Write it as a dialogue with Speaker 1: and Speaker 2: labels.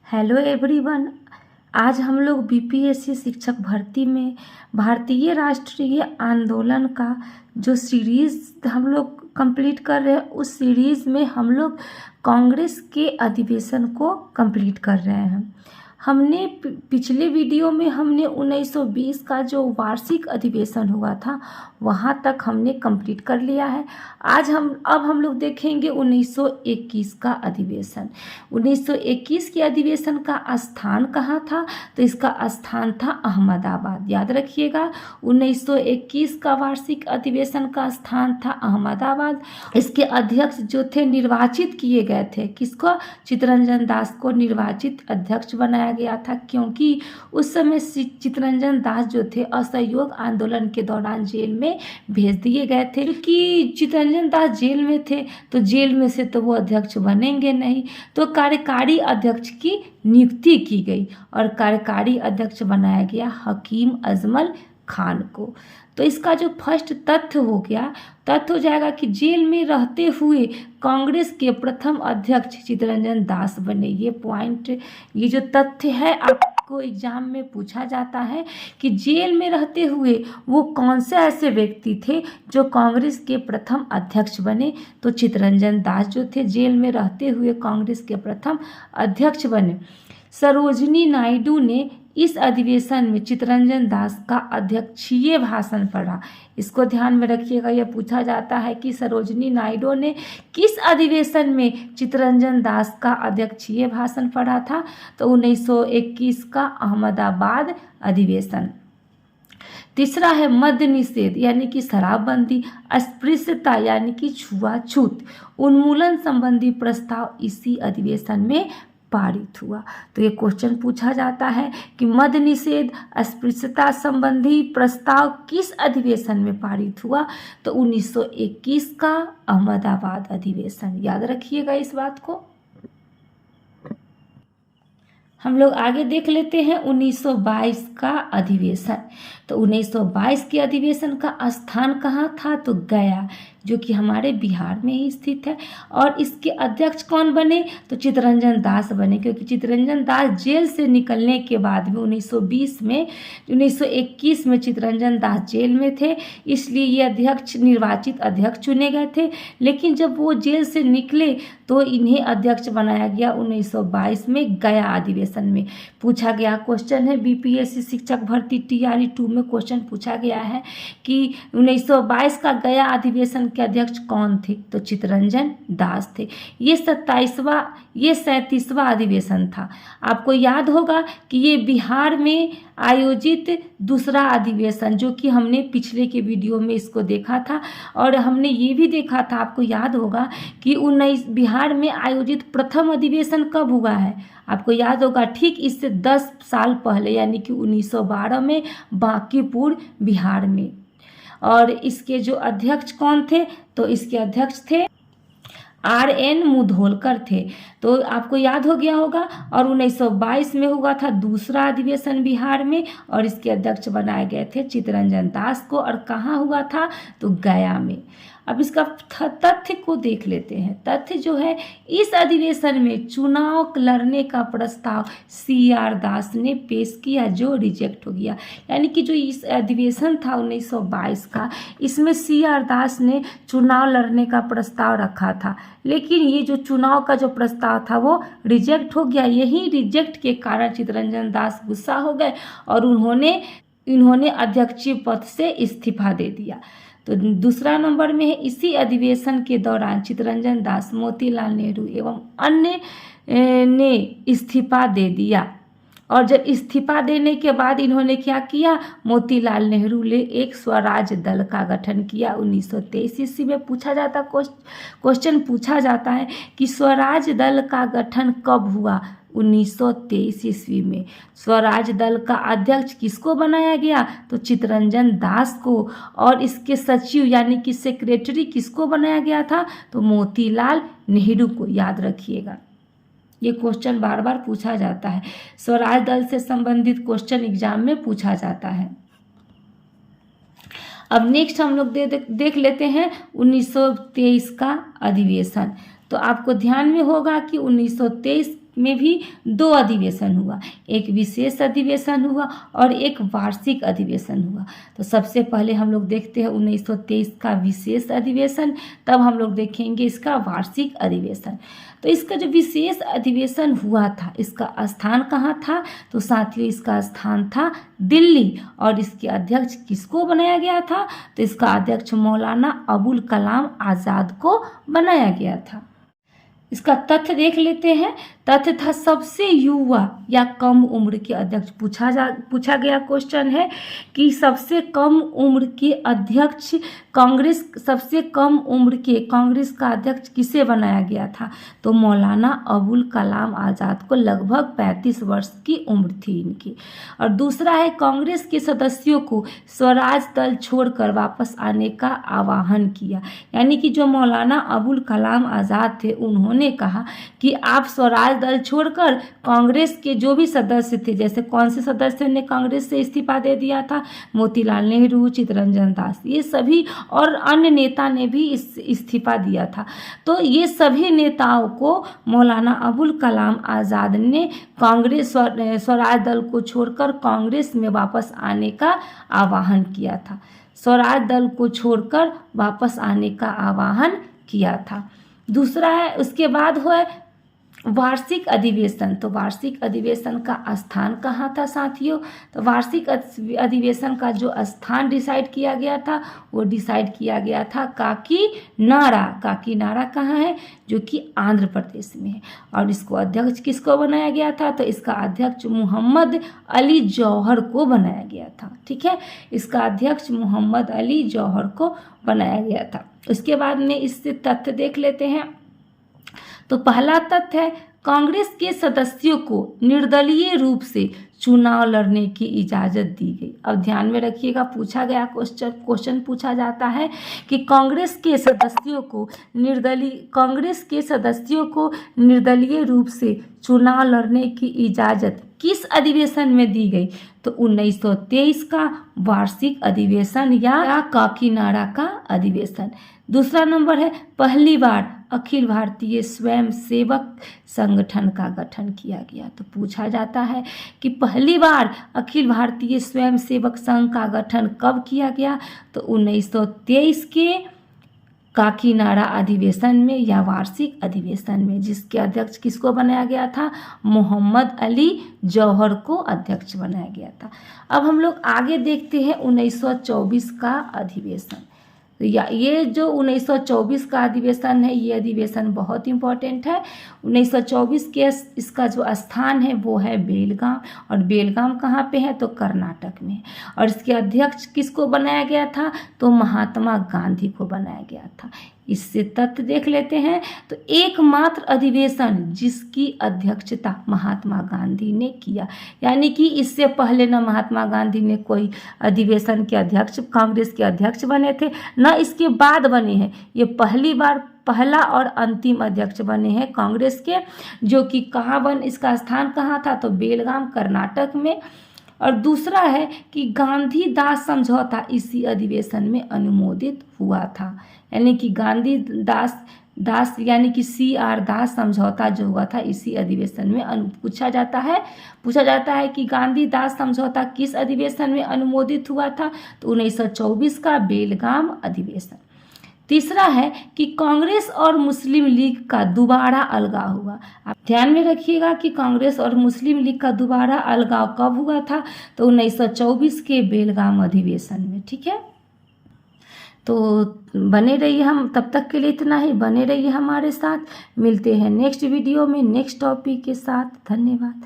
Speaker 1: Hello everyone. आज हम लोग बीपीएससी शिक्षक भर्ती में भारतीय राष्ट्रीय आंदोलन का जो सीरीज़ हम लोग कंप्लीट कर रहे हैं, उस सीरीज़ में हम लोग कांग्रेस के अधिवेशन को कंप्लीट कर रहे हैं। हमने पिछले वीडियो में हमने 1920 का जो वार्षिक अधिवेशन हुआ था वहाँ तक हमने कंप्लीट कर लिया है। अब हम लोग देखेंगे 1921 का अधिवेशन। 1921 के अधिवेशन का स्थान कहाँ था? तो इसका स्थान था अहमदाबाद। याद रखिएगा, 1921 का वार्षिक अधिवेशन का स्थान था अहमदाबाद। इसके अध्यक्ष जो थे निर्वाचित किए गए थे। किसको? चित्तरंजन दास को निर्वाचित अध्यक्ष बनाया गया था, क्योंकि उस समय चित्तरंजन दास जो थे असहयोग आंदोलन के दौरान जेल में भेज दिए गए थे। क्योंकि चित्तरंजन दास जेल में थे तो जेल में से तो वो अध्यक्ष बनेंगे नहीं, तो कार्यकारी अध्यक्ष की नियुक्ति की गई और कार्यकारी अध्यक्ष बनाया गया हकीम अजमल खान को। तो इसका जो फर्स्ट तथ्य हो जाएगा कि जेल में रहते हुए कांग्रेस के प्रथम अध्यक्ष चित्तरंजन दास बने। ये जो तथ्य है आपको एग्जाम में पूछा जाता है कि जेल में रहते हुए वो कौन से ऐसे व्यक्ति थे जो कांग्रेस के प्रथम अध्यक्ष बने। तो चित्तरंजन दास जो थे जेल में रहते हुए कांग्रेस के प्रथम अध्यक्ष बने। सरोजिनी नायडू ने इस अधिवेशन में चित्तरंजन दास का अध्यक्षीय भाषण पढ़ा। इसको ध्यान में रखिएगा, यह पूछा जाता है कि सरोजिनी नायडू ने किस अधिवेशन में चित्तरंजन दास का अध्यक्षीय भाषण पढ़ा था? तो 1921 का अहमदाबाद अधिवेशन। तीसरा है मद्य निषेध यानी कि शराबबंदी, अस्पृश्यता यानी कि छुआछूत उन्मूलन संबंधी प्रस्ताव इसी अधिवेशन में पारित हुआ। तो ये क्वेश्चन पूछा जाता है कि मद्य निषेध अस्पृश्यता संबंधी प्रस्ताव किस अधिवेशन में पारित हुआ? तो 1921 का अहमदाबाद अधिवेशन। याद रखिएगा इस बात को। हम लोग आगे देख लेते हैं 1922 का अधिवेशन। तो 1922 के अधिवेशन का स्थान कहाँ था? तो गया, जो कि हमारे बिहार में ही स्थित है। और इसके अध्यक्ष कौन बने? तो चित्तरंजन दास बने, क्योंकि चित्तरंजन दास जेल से निकलने के बाद में 1921 में चित्तरंजन दास जेल में थे, इसलिए ये निर्वाचित अध्यक्ष चुने गए थे। लेकिन जब वो जेल से निकले तो इन्हें अध्यक्ष बनाया गया 1922 में गया अधिवेशन में। पूछा गया क्वेश्चन है बीपीएससी शिक्षक भर्ती TRE 2 में क्वेश्चन पूछा गया है कि 1922 का गया अधिवेशन के अध्यक्ष कौन थे? तो चित्तरंजन दास थे। ये 37वां अधिवेशन था। आपको याद होगा कि ये बिहार में आयोजित दूसरा अधिवेशन, जो कि हमने पिछले के वीडियो में इसको देखा था। और हमने ये भी देखा था, आपको याद होगा कि बिहार में आयोजित प्रथम अधिवेशन कब हुआ है? आपको याद होगा, ठीक इससे 10 साल पहले यानी कि 1912 में बांकीपुर बिहार में। और इसके जो अध्यक्ष कौन थे? तो इसके अध्यक्ष थे RN मुधोलकर थे। तो आपको याद हो गया होगा। और 1922 में हुआ था दूसरा अधिवेशन बिहार में, और इसके अध्यक्ष बनाए गए थे चित्तरंजन दास को। और कहाँ हुआ था? तो गया में। अब इसका तथ्य को देख लेते हैं। तथ्य जो है, इस अधिवेशन में चुनाव लड़ने का प्रस्ताव CR दास ने पेश किया, जो रिजेक्ट हो गया। यानी कि जो इस अधिवेशन था 1922 का, इसमें CR दास ने चुनाव लड़ने का प्रस्ताव रखा था, लेकिन ये जो चुनाव का जो प्रस्ताव था वो रिजेक्ट हो गया। यही रिजेक्ट के कारण चित्तरंजन दास गुस्सा हो गए और इन्होंने अध्यक्षीय पद से इस्तीफा दे दिया। तो दूसरा नंबर में है, इसी अधिवेशन के दौरान चित्तरंजन दास, मोतीलाल नेहरू एवं अन्य ने इस्तीफा दे दिया। और जब इस्तीफा देने के बाद इन्होंने क्या किया? मोतीलाल नेहरू ने एक स्वराज दल का गठन किया 1923 ईस्वी में। क्वेश्चन पूछा जाता है कि स्वराज दल का गठन कब हुआ? 1923 ईस्वी में। स्वराज दल का अध्यक्ष किसको बनाया गया? तो चित्तरंजन दास को। और इसके सचिव यानी कि सेक्रेटरी किसको बनाया गया था? तो मोतीलाल नेहरू को। याद रखिएगा, ये क्वेश्चन बार बार पूछा जाता है। स्वराज दल से संबंधित क्वेश्चन एग्जाम में पूछा जाता है। अब नेक्स्ट हम लोग देख लेते हैं 1923 का अधिवेशन। तो आपको ध्यान में होगा कि 1923 में भी 2 अधिवेशन हुआ, एक विशेष अधिवेशन हुआ और एक वार्षिक अधिवेशन हुआ। तो सबसे पहले हम लोग देखते हैं 1923 का विशेष अधिवेशन, तब हम लोग देखेंगे इसका वार्षिक अधिवेशन। तो इसका जो विशेष अधिवेशन हुआ था, इसका स्थान कहाँ था? तो साथियों इसका स्थान था दिल्ली। और इसके अध्यक्ष किसको बनाया गया था? तो इसका अध्यक्ष मौलाना अबुल कलाम आज़ाद को बनाया गया था। इसका तथ्य देख लेते हैं। तथ्य था सबसे युवा या कम उम्र के अध्यक्ष। पूछा गया क्वेश्चन है कि सबसे कम उम्र के अध्यक्ष कांग्रेस, सबसे कम उम्र के कांग्रेस का अध्यक्ष किसे बनाया गया था? तो मौलाना अबुल कलाम आज़ाद को लगभग 35 वर्ष की उम्र थी इनकी। और दूसरा है कांग्रेस के सदस्यों को स्वराज दल छोड़कर वापस आने का आह्वान किया। यानी कि जो मौलाना अबुल कलाम आज़ाद थे उन्होंने कहा कि आप स्वराज दल छोड़कर कांग्रेस के जो भी सदस्य थे, जैसे कौन से सदस्य ने कांग्रेस से इस्तीफा दे दिया था? मोतीलाल नेहरू, चित्तरंजन दास, ये सभी और अन्य नेता ने भी इस्तीफा दिया था। तो ये सभी नेताओं को मौलाना अबुल कलाम आज़ाद ने कांग्रेस स्वराज दल को छोड़कर कांग्रेस में वापस आने का आह्वान किया था। स्वराज दल को छोड़कर वापस आने का आह्वान किया था। दूसरा है, उसके बाद हुआ वार्षिक अधिवेशन। तो वार्षिक अधिवेशन का स्थान कहाँ था साथियों? तो वार्षिक अधिवेशन का जो स्थान डिसाइड किया गया था वो डिसाइड किया गया था काकीनाडा। काकीनाडा कहाँ है? जो कि आंध्र प्रदेश में है। और इसको अध्यक्ष किसको बनाया गया था? तो इसका अध्यक्ष मोहम्मद अली जौहर को बनाया गया था। ठीक है, इसका अध्यक्ष मोहम्मद अली जौहर को बनाया गया था। उसके बाद में इससे तथ्य देख लेते हैं। तो पहला तथ्य है कांग्रेस के सदस्यों को निर्दलीय रूप से चुनाव लड़ने की इजाज़त दी गई। अब ध्यान में रखिएगा, पूछा गया क्वेश्चन पूछा जाता है कि कांग्रेस के सदस्यों को निर्दलीय रूप से चुनाव लड़ने की इजाज़त किस अधिवेशन में दी गई? तो 1923 का वार्षिक अधिवेशन या काकीनाडा का अधिवेशन। दूसरा नंबर है पहली बार अखिल भारतीय स्वयं सेवक संगठन का गठन किया गया। तो पूछा जाता है कि पहली बार अखिल भारतीय स्वयं सेवक संघ का गठन कब किया गया? तो 1923 के काकीनाडा अधिवेशन में या वार्षिक अधिवेशन में, जिसके अध्यक्ष किसको बनाया गया था? मोहम्मद अली जौहर को अध्यक्ष बनाया गया था। अब हम लोग आगे देखते हैं 1924 का अधिवेशन। तो ये जो 1924 का अधिवेशन है, ये अधिवेशन बहुत इम्पोर्टेंट है। 1924 के इसका जो स्थान है वो है बेलगाम। और बेलगाम कहाँ पे है? तो कर्नाटक में। और इसके अध्यक्ष किसको बनाया गया था? तो महात्मा गांधी को बनाया गया था। इससे तथ्य देख लेते हैं। तो एकमात्र अधिवेशन जिसकी अध्यक्षता महात्मा गांधी ने किया, यानी कि इससे पहले न महात्मा गांधी ने कोई अधिवेशन के अध्यक्ष, कांग्रेस के अध्यक्ष बने थे, न इसके बाद बने हैं। ये पहला और अंतिम अध्यक्ष बने हैं कांग्रेस के, जो कि इसका स्थान कहाँ था? तो बेलगाम कर्नाटक में। और दूसरा है कि गांधी दास समझौता इसी अधिवेशन में अनुमोदित हुआ था। यानी कि गांधी दास यानी कि CR दास समझौता जो हुआ था इसी अधिवेशन में पूछा जाता है कि गांधी दास समझौता किस अधिवेशन में अनुमोदित हुआ था? तो 1924 का बेलगाम अधिवेशन। तीसरा है कि कांग्रेस और मुस्लिम लीग का दोबारा अलगाव हुआ। आप ध्यान में रखिएगा कि कांग्रेस और मुस्लिम लीग का दोबारा अलगाव कब हुआ था? तो 1924 के बेलगाम अधिवेशन में। ठीक है, तो बने रहिए, हम तब तक के लिए इतना ही। बने रहिए हमारे साथ, मिलते हैं नेक्स्ट वीडियो में नेक्स्ट टॉपिक के साथ। धन्यवाद।